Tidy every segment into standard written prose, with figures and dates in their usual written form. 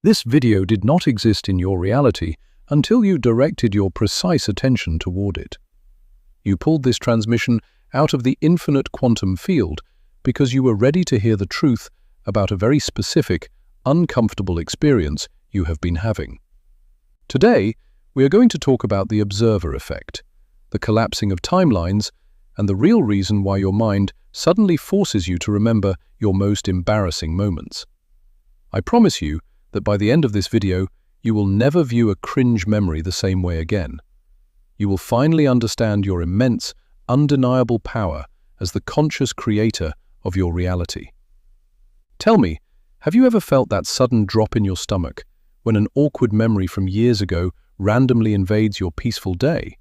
This video did not exist in your reality until you directed your precise attention toward it. You pulled this transmission out of the infinite quantum field because you were ready to hear the truth about a very specific, uncomfortable experience you have been having. Today, we are going to talk about the observer effect, the collapsing of timelines, and the real reason why your mind suddenly forces you to remember your most embarrassing moments. I promise you that by the end of this video, you will never view a cringe memory the same way again. You will finally understand your immense, undeniable power as the conscious creator of your reality. Tell me, have you ever felt that sudden drop in your stomach when an awkward memory from years ago randomly invades your peaceful day?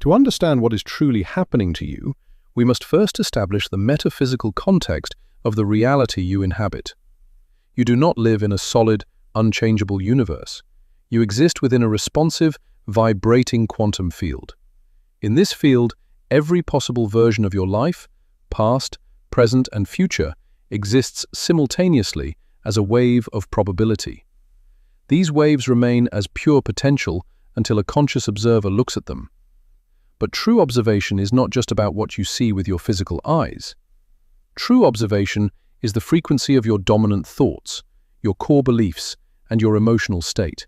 To understand what is truly happening to you, we must first establish the metaphysical context of the reality you inhabit. You do not live in a solid, unchangeable universe. You exist within a responsive, vibrating quantum field. In this field, every possible version of your life, past, present, and future, exists simultaneously as a wave of probability. These waves remain as pure potential until a conscious observer looks at them. But true observation is not just about what you see with your physical eyes. True observation is the frequency of your dominant thoughts, your core beliefs, and your emotional state.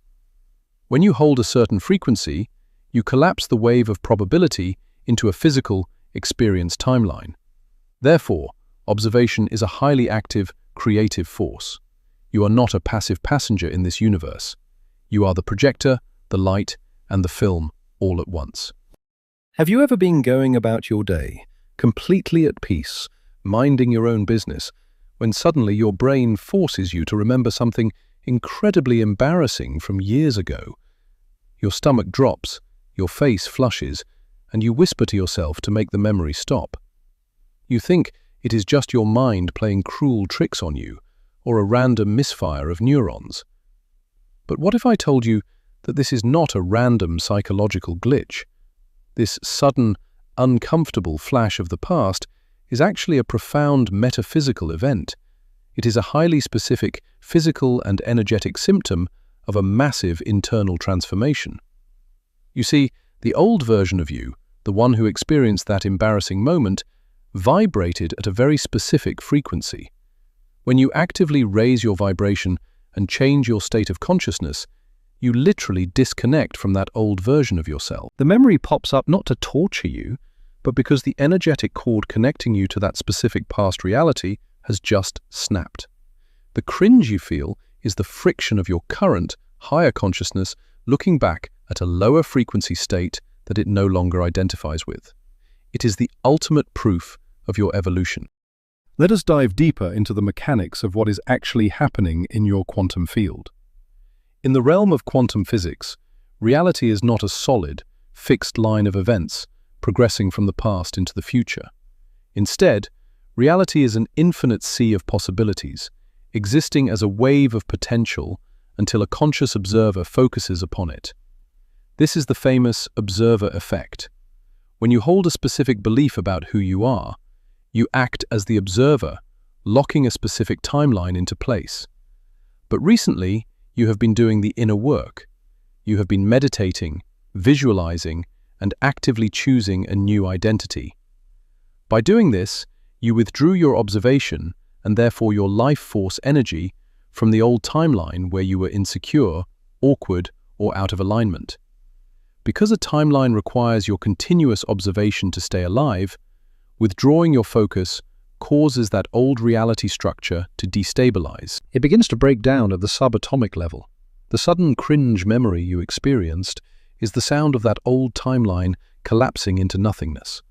When you hold a certain frequency, you collapse the wave of probability into a physical, experienced timeline. Therefore, observation is a highly active, creative force. You are not a passive passenger in this universe. You are the projector, the light, and the film all at once. Have you ever been going about your day, completely at peace, minding your own business, when suddenly your brain forces you to remember something incredibly embarrassing from years ago? Your stomach drops, your face flushes, and you whisper to yourself to make the memory stop. You think it is just your mind playing cruel tricks on you, or a random misfire of neurons. But what if I told you that this is not a random psychological glitch? This sudden, uncomfortable flash of the past is actually a profound metaphysical event. It is a highly specific physical and energetic symptom of a massive internal transformation. You see, the old version of you, the one who experienced that embarrassing moment, vibrated at a very specific frequency. When you actively raise your vibration and change your state of consciousness, you literally disconnect from that old version of yourself. The memory pops up not to torture you, but because the energetic cord connecting you to that specific past reality has just snapped. The cringe you feel is the friction of your current, higher consciousness looking back at a lower frequency state that it no longer identifies with. It is the ultimate proof of your evolution. Let us dive deeper into the mechanics of what is actually happening in your quantum field. In the realm of quantum physics, reality is not a solid, fixed line of events progressing from the past into the future. Instead, reality is an infinite sea of possibilities, existing as a wave of potential until a conscious observer focuses upon it. This is the famous observer effect. When you hold a specific belief about who you are, you act as the observer, locking a specific timeline into place. But recently, you have been doing the inner work. You have been meditating, visualizing, and actively choosing a new identity. By doing this, you withdrew your observation and therefore your life force energy from the old timeline where you were insecure, awkward, or out of alignment. Because a timeline requires your continuous observation to stay alive, withdrawing your focus causes that old reality structure to destabilize. It begins to break down at the subatomic level. The sudden cringe memory you experienced is the sound of that old timeline collapsing into nothingness.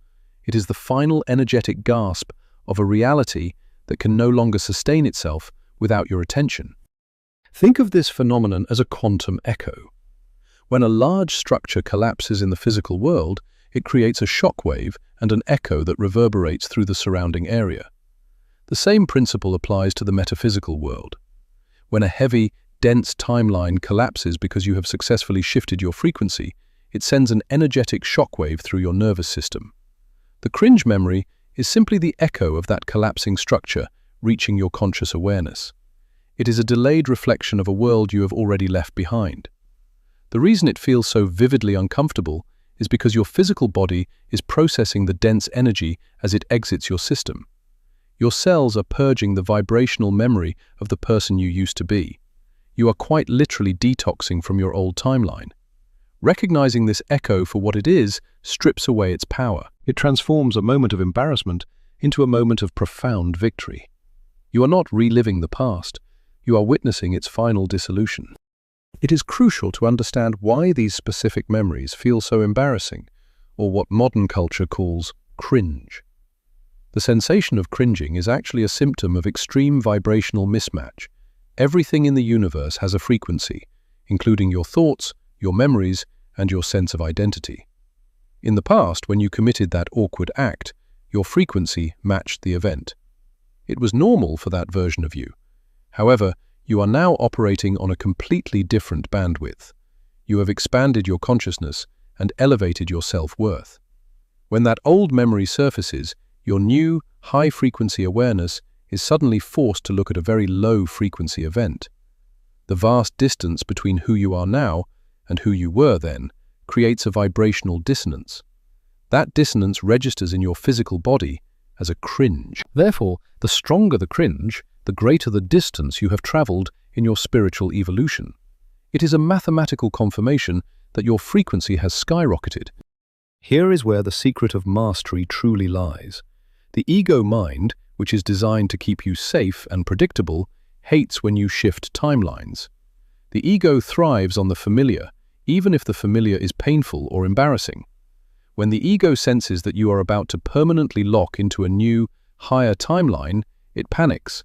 It is the final energetic gasp of a reality that can no longer sustain itself without your attention. Think of this phenomenon as a quantum echo. When a large structure collapses in the physical world, it creates a shock wave and an echo that reverberates through the surrounding area. The same principle applies to the metaphysical world. When a heavy, dense timeline collapses because you have successfully shifted your frequency, it sends an energetic shockwave through your nervous system. The cringe memory is simply the echo of that collapsing structure reaching your conscious awareness. It is a delayed reflection of a world you have already left behind. The reason it feels so vividly uncomfortable is because your physical body is processing the dense energy as it exits your system. Your cells are purging the vibrational memory of the person you used to be. You are quite literally detoxing from your old timeline. Recognizing this echo for what it is strips away its power. It transforms a moment of embarrassment into a moment of profound victory. You are not reliving the past, you are witnessing its final dissolution. It is crucial to understand why these specific memories feel so embarrassing, or what modern culture calls cringe. The sensation of cringing is actually a symptom of extreme vibrational mismatch. Everything in the universe has a frequency, including your thoughts, your memories, and your sense of identity. In the past, when you committed that awkward act, your frequency matched the event. It was normal for that version of you. However, you are now operating on a completely different bandwidth. You have expanded your consciousness and elevated your self-worth. When that old memory surfaces, your new, high-frequency awareness is suddenly forced to look at a very low-frequency event. The vast distance between who you are now and who you were then creates a vibrational dissonance. That dissonance registers in your physical body as a cringe. Therefore, the stronger the cringe, the greater the distance you have traveled in your spiritual evolution. It is a mathematical confirmation that your frequency has skyrocketed. Here is where the secret of mastery truly lies. The ego mind, which is designed to keep you safe and predictable, hates when you shift timelines. The ego thrives on the familiar, even if the familiar is painful or embarrassing. When the ego senses that you are about to permanently lock into a new, higher timeline, it panics.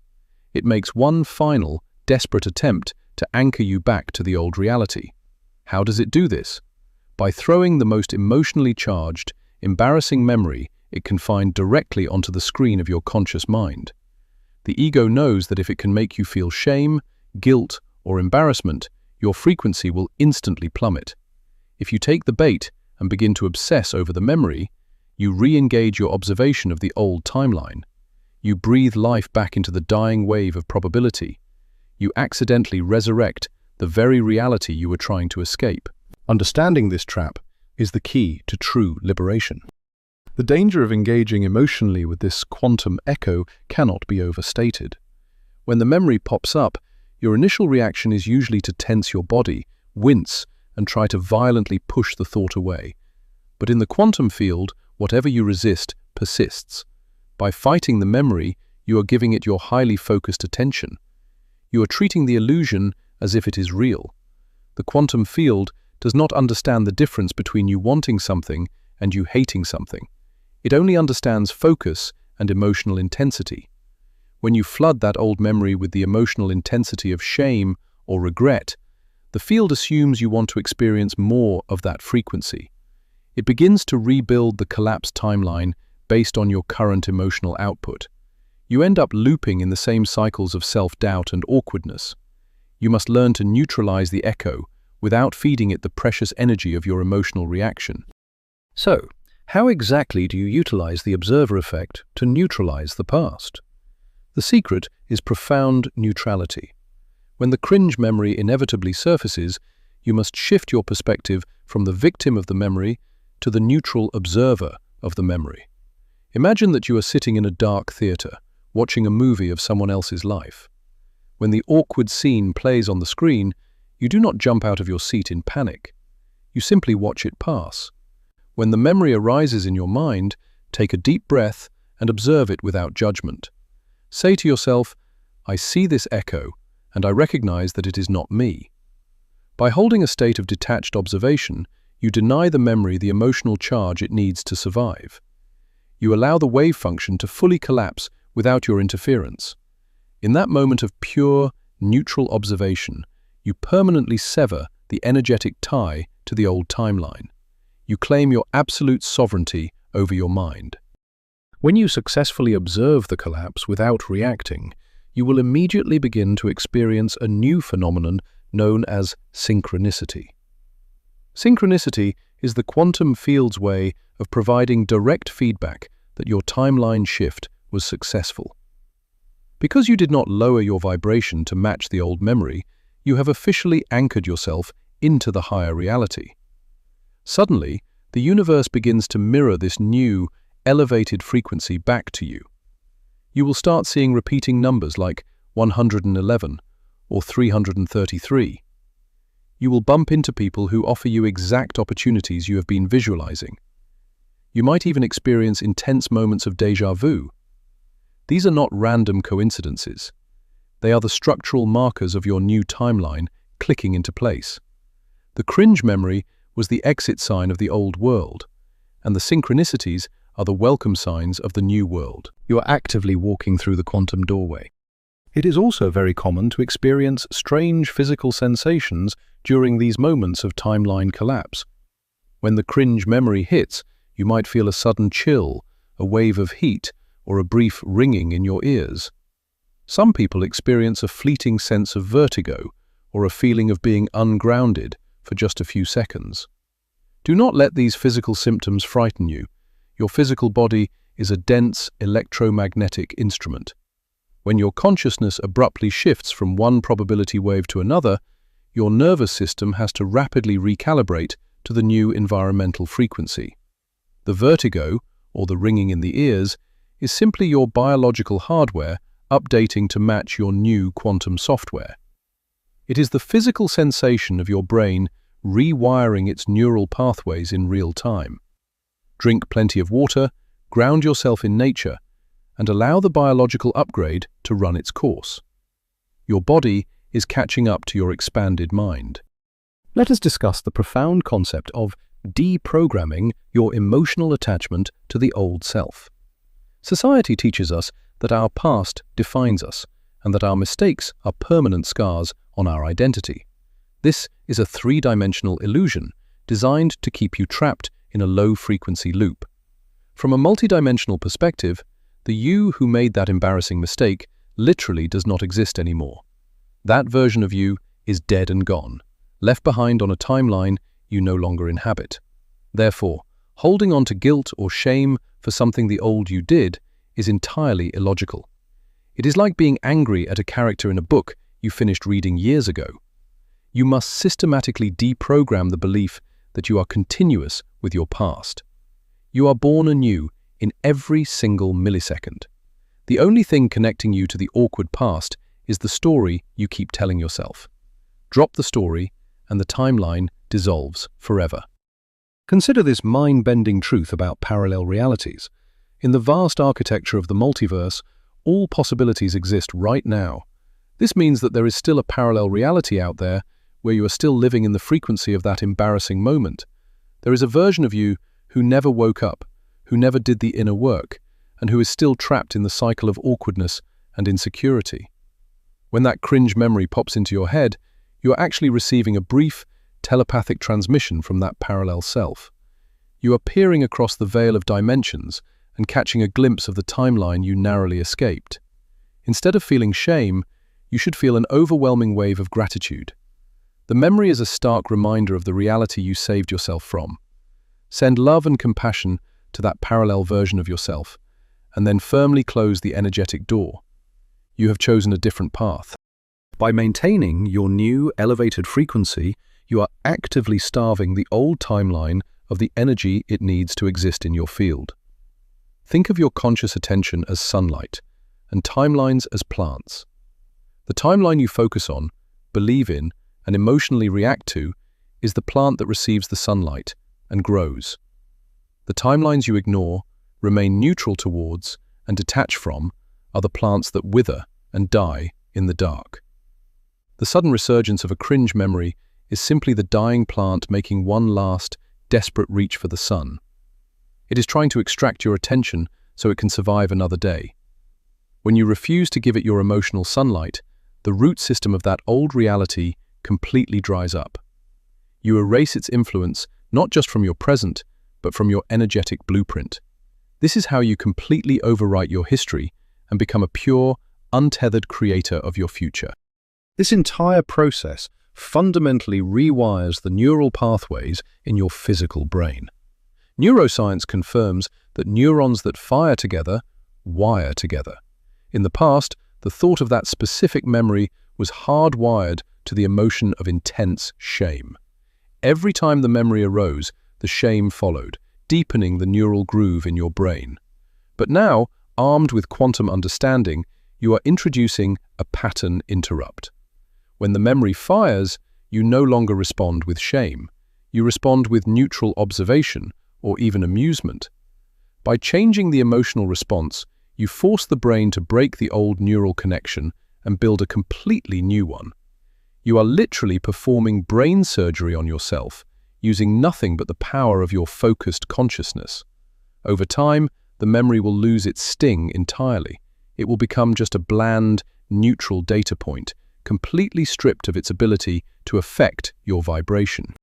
It makes one final, desperate attempt to anchor you back to the old reality. How does it do this? By throwing the most emotionally charged, embarrassing memory it can find directly onto the screen of your conscious mind. The ego knows that if it can make you feel shame, guilt, or embarrassment, your frequency will instantly plummet. If you take the bait and begin to obsess over the memory, you re-engage your observation of the old timeline. You breathe life back into the dying wave of probability. You accidentally resurrect the very reality you were trying to escape. Understanding this trap is the key to true liberation. The danger of engaging emotionally with this quantum echo cannot be overstated. When the memory pops up, your initial reaction is usually to tense your body, wince, and try to violently push the thought away. But in the quantum field, whatever you resist persists. By fighting the memory, you are giving it your highly focused attention. You are treating the illusion as if it is real. The quantum field does not understand the difference between you wanting something and you hating something. It only understands focus and emotional intensity. When you flood that old memory with the emotional intensity of shame or regret, the field assumes you want to experience more of that frequency. It begins to rebuild the collapsed timeline based on your current emotional output. You end up looping in the same cycles of self-doubt and awkwardness. You must learn to neutralize the echo without feeding it the precious energy of your emotional reaction. So, how exactly do you utilize the observer effect to neutralize the past? The secret is profound neutrality. When the cringe memory inevitably surfaces, you must shift your perspective from the victim of the memory to the neutral observer of the memory. Imagine that you are sitting in a dark theater, watching a movie of someone else's life. When the awkward scene plays on the screen, you do not jump out of your seat in panic. You simply watch it pass. When the memory arises in your mind, take a deep breath and observe it without judgment. Say to yourself, I see this echo, and I recognize that it is not me. By holding a state of detached observation, you deny the memory the emotional charge it needs to survive. You allow the wave function to fully collapse without your interference. In that moment of pure, neutral observation, you permanently sever the energetic tie to the old timeline. You claim your absolute sovereignty over your mind. When you successfully observe the collapse without reacting, you will immediately begin to experience a new phenomenon known as synchronicity. Synchronicity is the quantum field's way of providing direct feedback that your timeline shift was successful. Because you did not lower your vibration to match the old memory, you have officially anchored yourself into the higher reality. Suddenly, the universe begins to mirror this new, elevated frequency back to you. You will start seeing repeating numbers like 111 or 333. You will bump into people who offer you exact opportunities you have been visualizing. You might even experience intense moments of déjà vu. These are not random coincidences. They are the structural markers of your new timeline clicking into place. The cringe memory was the exit sign of the old world, and the synchronicities are the welcome signs of the new world. You are actively walking through the quantum doorway. It is also very common to experience strange physical sensations during these moments of timeline collapse. When the cringe memory hits, you might feel a sudden chill, a wave of heat, or a brief ringing in your ears. Some people experience a fleeting sense of vertigo or a feeling of being ungrounded for just a few seconds. Do not let these physical symptoms frighten you. Your physical body is a dense electromagnetic instrument. When your consciousness abruptly shifts from one probability wave to another, your nervous system has to rapidly recalibrate to the new environmental frequency. The vertigo, or the ringing in the ears, is simply your biological hardware updating to match your new quantum software. It is the physical sensation of your brain rewiring its neural pathways in real time. Drink plenty of water, ground yourself in nature, and allow the biological upgrade to run its course. Your body is catching up to your expanded mind. Let us discuss the profound concept of deprogramming your emotional attachment to the old self. Society teaches us that our past defines us and that our mistakes are permanent scars on our identity. This is a three-dimensional illusion designed to keep you trapped in a low-frequency loop. From a multidimensional perspective, the you who made that embarrassing mistake literally does not exist anymore. That version of you is dead and gone, left behind on a timeline you no longer inhabit. Therefore, holding on to guilt or shame for something the old you did is entirely illogical. It is like being angry at a character in a book you finished reading years ago. You must systematically deprogram the belief that you are continuous with your past. You are born anew in every single millisecond. The only thing connecting you to the awkward past is the story you keep telling yourself. Drop the story, and the timeline dissolves forever. Consider this mind-bending truth about parallel realities. In the vast architecture of the multiverse, all possibilities exist right now. This means that there is still a parallel reality out there where you are still living in the frequency of that embarrassing moment. There is a version of you who never woke up, who never did the inner work, and who is still trapped in the cycle of awkwardness and insecurity. When that cringe memory pops into your head, you are actually receiving a brief, telepathic transmission from that parallel self. You are peering across the veil of dimensions and catching a glimpse of the timeline you narrowly escaped. Instead of feeling shame, you should feel an overwhelming wave of gratitude. The memory is a stark reminder of the reality you saved yourself from. Send love and compassion to that parallel version of yourself, and then firmly close the energetic door. You have chosen a different path. By maintaining your new elevated frequency, you are actively starving the old timeline of the energy it needs to exist in your field. Think of your conscious attention as sunlight, and timelines as plants. The timeline you focus on, believe in, and emotionally react to is the plant that receives the sunlight and grows. The timelines you ignore, remain neutral towards, and detach from are the plants that wither and die in the dark. The sudden resurgence of a cringe memory is simply the dying plant making one last, desperate reach for the sun. It is trying to extract your attention so it can survive another day. When you refuse to give it your emotional sunlight, the root system of that old reality completely dries up. You erase its influence not just from your present, but from your energetic blueprint. This is how you completely overwrite your history and become a pure, untethered creator of your future. This entire process fundamentally rewires the neural pathways in your physical brain. Neuroscience confirms that neurons that fire together, wire together. In the past, The thought of that specific memory was hardwired to the emotion of intense shame. Every time the memory arose, the shame followed, deepening the neural groove in your brain. But now, armed with quantum understanding, you are introducing a pattern interrupt. When the memory fires, you no longer respond with shame. You respond with neutral observation or even amusement. By changing the emotional response, you force the brain to break the old neural connection and build a completely new one. You are literally performing brain surgery on yourself, using nothing but the power of your focused consciousness. Over time, the memory will lose its sting entirely. It will become just a bland, neutral data point, completely stripped of its ability to affect your vibration.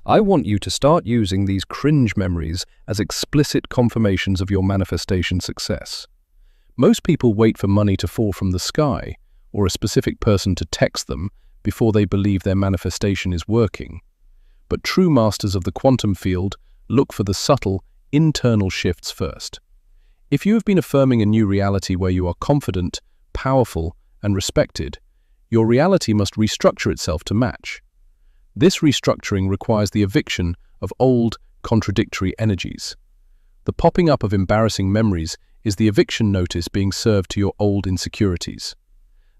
I want you to start using these cringe memories as explicit confirmations of your manifestation success. Most people wait for money to fall from the sky, or a specific person to text them, before they believe their manifestation is working. But true masters of the quantum field look for the subtle, internal shifts first. If you have been affirming a new reality where you are confident, powerful, and respected, your reality must restructure itself to match. This restructuring requires the eviction of old, contradictory energies. The popping up of embarrassing memories is the eviction notice being served to your old insecurities.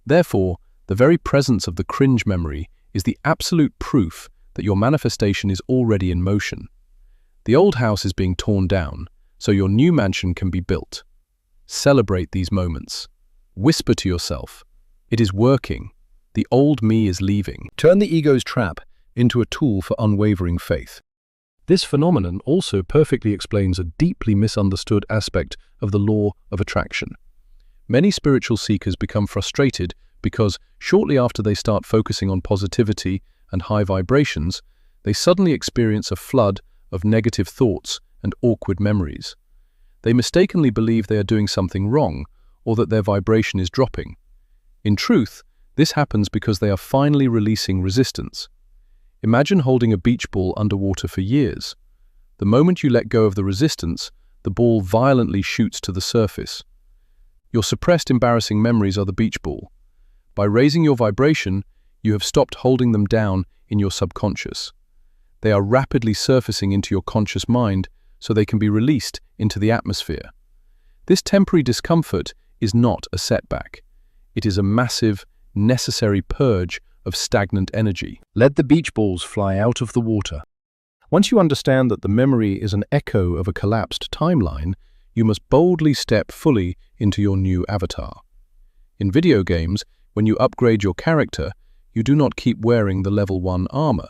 Therefore, the very presence of the cringe memory is the absolute proof that your manifestation is already in motion. The old house is being torn down, so your new mansion can be built. Celebrate these moments. Whisper to yourself, "It is working. The old me is leaving." Turn the ego's trap into a tool for unwavering faith. This phenomenon also perfectly explains a deeply misunderstood aspect of the law of attraction. Many spiritual seekers become frustrated because, shortly after they start focusing on positivity and high vibrations, they suddenly experience a flood of negative thoughts and awkward memories. They mistakenly believe they are doing something wrong or that their vibration is dropping. In truth, this happens because they are finally releasing resistance. Imagine holding a beach ball underwater for years. The moment you let go of the resistance, the ball violently shoots to the surface. Your suppressed embarrassing memories are the beach ball. By raising your vibration, you have stopped holding them down in your subconscious. They are rapidly surfacing into your conscious mind so they can be released into the atmosphere. This temporary discomfort is not a setback. It is a massive, necessary purge of stagnant energy. Let the beach balls fly out of the water. Once you understand that the memory is an echo of a collapsed timeline, you must boldly step fully into your new avatar. In video games, when you upgrade your character, you do not keep wearing the level 1 armor.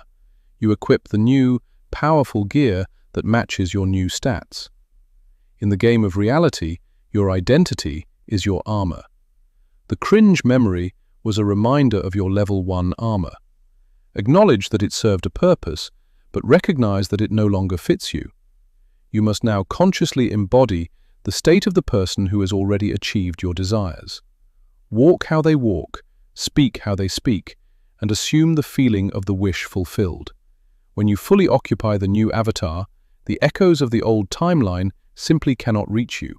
You equip the new, powerful gear that matches your new stats. In the game of reality, your identity is your armor. The cringe memory was a reminder of your level 1 armor. Acknowledge that it served a purpose, but recognize that it no longer fits you. You must now consciously embody the state of the person who has already achieved your desires. Walk how they walk, speak how they speak, and assume the feeling of the wish fulfilled. When you fully occupy the new avatar, the echoes of the old timeline simply cannot reach you.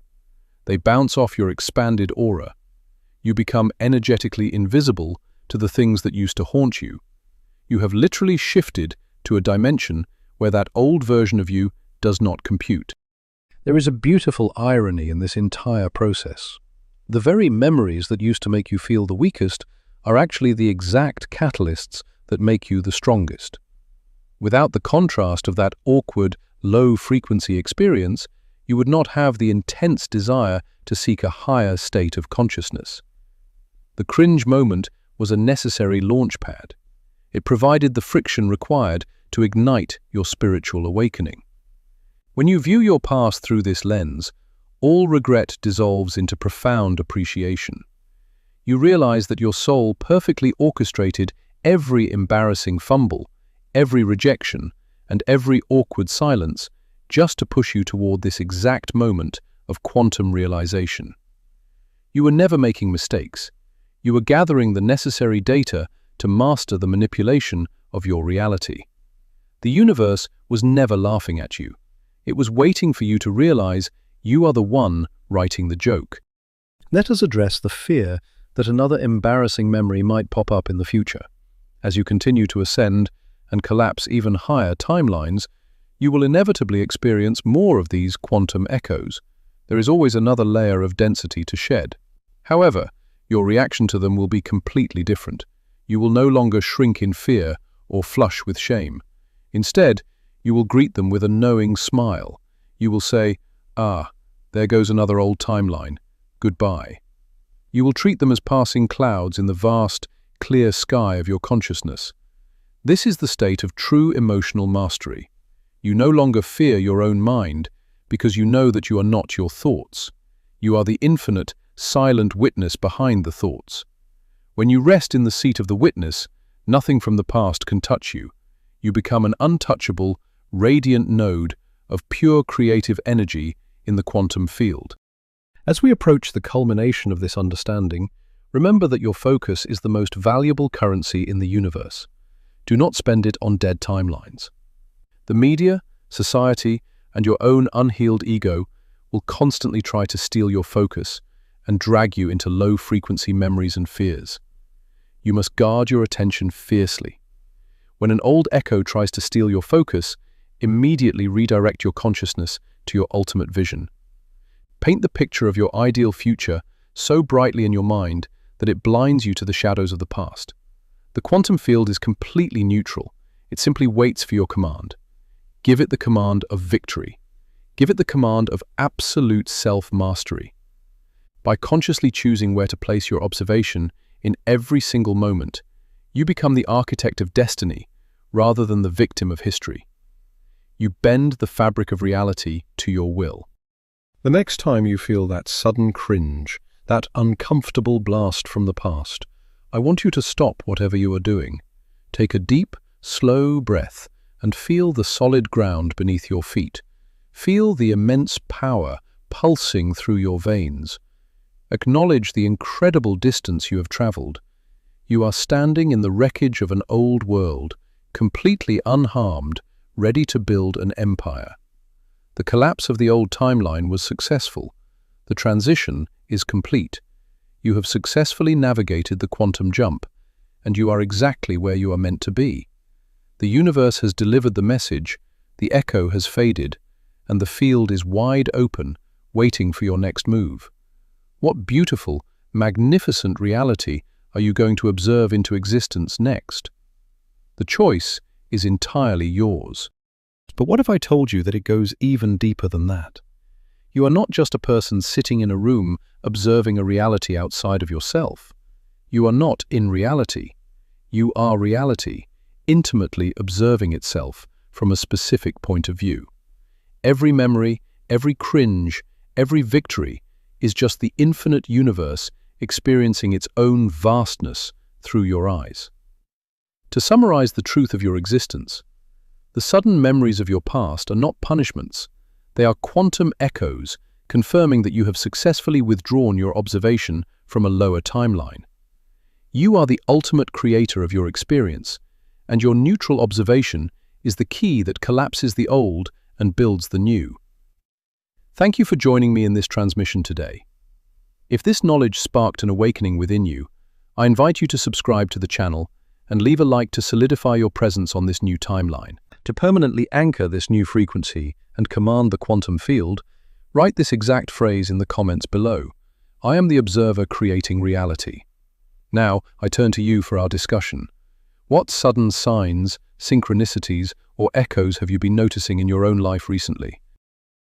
They bounce off your expanded aura. You become energetically invisible to the things that used to haunt you. You have literally shifted to a dimension where that old version of you does not compute. There is a beautiful irony in this entire process. The very memories that used to make you feel the weakest are actually the exact catalysts that make you the strongest. Without the contrast of that awkward, low-frequency experience, you would not have the intense desire to seek a higher state of consciousness. The cringe moment was a necessary launchpad. It provided the friction required to ignite your spiritual awakening. When you view your past through this lens, all regret dissolves into profound appreciation. You realize that your soul perfectly orchestrated every embarrassing fumble, every rejection, and every awkward silence just to push you toward this exact moment of quantum realization. You were never making mistakes. You were gathering the necessary data to master the manipulation of your reality. The universe was never laughing at you. It was waiting for you to realize you are the one writing the joke. Let us address the fear that another embarrassing memory might pop up in the future. As you continue to ascend and collapse even higher timelines, you will inevitably experience more of these quantum echoes. There is always another layer of density to shed. However, your reaction to them will be completely different. You will no longer shrink in fear or flush with shame. Instead, you will greet them with a knowing smile. You will say, "Ah, there goes another old timeline. Goodbye." You will treat them as passing clouds in the vast, clear sky of your consciousness. This is the state of true emotional mastery. You no longer fear your own mind because you know that you are not your thoughts. You are the infinite, silent witness behind the thoughts. When you rest in the seat of the witness, nothing from the past can touch you. You become an untouchable, radiant node of pure creative energy in the quantum field. As we approach the culmination of this understanding, remember that your focus is the most valuable currency in the universe. Do not spend it on dead timelines. The media, society, and your own unhealed ego will constantly try to steal your focus and drag you into low-frequency memories and fears. You must guard your attention fiercely. When an old echo tries to steal your focus, immediately redirect your consciousness to your ultimate vision. Paint the picture of your ideal future so brightly in your mind that it blinds you to the shadows of the past. The quantum field is completely neutral. It simply waits for your command. Give it the command of victory. Give it the command of absolute self-mastery. By consciously choosing where to place your observation in every single moment, you become the architect of destiny rather than the victim of history. You bend the fabric of reality to your will. The next time you feel that sudden cringe, that uncomfortable blast from the past, I want you to stop whatever you are doing. Take a deep, slow breath and feel the solid ground beneath your feet. Feel the immense power pulsing through your veins. Acknowledge the incredible distance you have traveled. You are standing in the wreckage of an old world, completely unharmed, ready to build an empire. The collapse of the old timeline was successful. The transition is complete. You have successfully navigated the quantum jump, and you are exactly where you are meant to be. The universe has delivered the message, the echo has faded, and the field is wide open, waiting for your next move. What beautiful, magnificent reality are you going to observe into existence next? The choice is entirely yours. But what if I told you that it goes even deeper than that? You are not just a person sitting in a room observing a reality outside of yourself. You are not in reality. You are reality, intimately observing itself from a specific point of view. Every memory, every cringe, every victory is just the infinite universe experiencing its own vastness through your eyes. To summarize the truth of your existence, the sudden memories of your past are not punishments. They are quantum echoes confirming that you have successfully withdrawn your observation from a lower timeline. You are the ultimate creator of your experience, and your neutral observation is the key that collapses the old and builds the new. Thank you for joining me in this transmission today. If this knowledge sparked an awakening within you, I invite you to subscribe to the channel and leave a like to solidify your presence on this new timeline. To permanently anchor this new frequency and command the quantum field, write this exact phrase in the comments below. I am the observer creating reality. Now, I turn to you for our discussion. What sudden signs, synchronicities, or echoes have you been noticing in your own life recently?